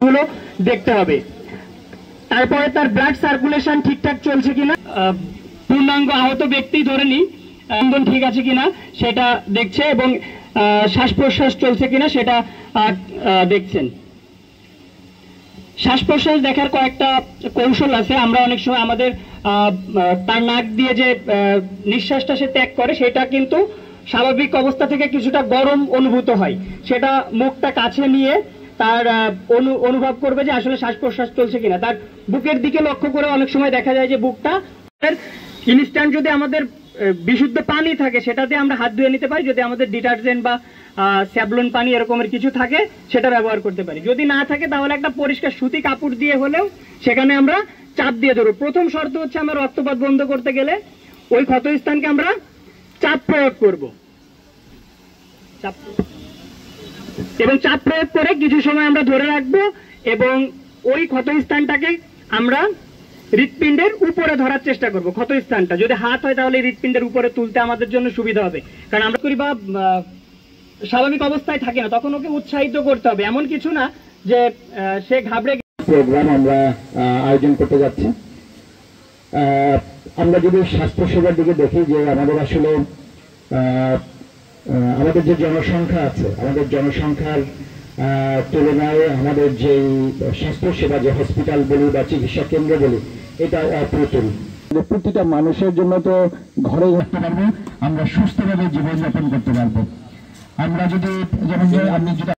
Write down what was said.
গুলো দেখতে হবে। তারপরে তার ব্লাড সার্কুলেশন ঠিকঠাক চলছে কিনা, পূর্ণাঙ্গ আহত ব্যক্তি ধরে নি ঠিক আছে কিনা সেটা দেখছে, এবং শ্বাস প্রশ্বাস চলছে কিনা সেটা দেখছেন। শ্বাস প্রশ্বাস দেখার কয়েকটা কৌশল আছে। আমরা অনেক সময় আমাদের তার নাক দিয়ে যে নিঃশ্বাসটা সে ত্যাগ করে সেটা কিন্তু স্বাভাবিক অবস্থা থেকে কিছুটা গরম অনুভূত হয়। সেটা মুখটা কাছে নিয়ে তার অনুভব করবে যে আসলে শ্বাস প্রশ্বাস চলছে কিনা। তার বুকের দিকে লক্ষ্য করে অনেক সময় দেখা যায় যে বুকটা ইনস্ট্যান্ট, যদি আমাদের বিশুদ্ধ পানি থাকে সেটাতে আমরা হাত ধুয়ে নিতে পারি, যদি আমাদের ডিটারজেন্ট বা স্যাভলন পানি এরকমের কিছু থাকে সেটা ব্যবহার করতে পারি। যদি না থাকে তাহলে একটা পরিষ্কার সুতি কাপড় দিয়ে হলেও সেখানে আমরা চাপ দিয়ে ধরবো। প্রথম শর্ত হচ্ছে আমরা রক্তপাত বন্ধ করতে গেলে ওই ক্ষতস্থানকে আমরা চাপ প্রয়োগ করব, এবং চাপ প্রয়োগ করে কিছু সময় আমরা ধরে রাখবো, এবং ওই ক্ষতস্থানটাকে আমরা হৃৎপিণ্ডের উপরে ধরার চেষ্টা করব। ক্ষতস্থানটা যদি হাত হয় তাহলে হৃৎপিণ্ডের উপরে তুলতে আমাদের জন্য সুবিধা হবে, কারণ আমরা করি বা স্বাভাবিক অবস্থায় থাকে না, তখন ওকে উৎসাহিত করতে হবে। এমন কিছু না যে সে ঘাবড়ে। প্রোগ্রাম আমরা আয়োজন করতে যাচ্ছি। আমরা যদি স্বাস্থ্যসেবার দিকে দেখি যে আমাদের আসলে আমাদের যে জনসংখ্যা আছে, আমাদের জনসংখ্যার তুলনায় আমাদের যে স্বাস্থ্যসেবা, যে হসপিটাল বলি বা চিকিৎসা কেন্দ্র বলি, এটা অপ্রতুল। প্রতিটা মানুষের জন্য তো ঘরে রাখতে পারবো, আমরা সুস্থভাবে জীবনযাপন করতে পারবো। আমরা যদি যেমন আপনি যেটা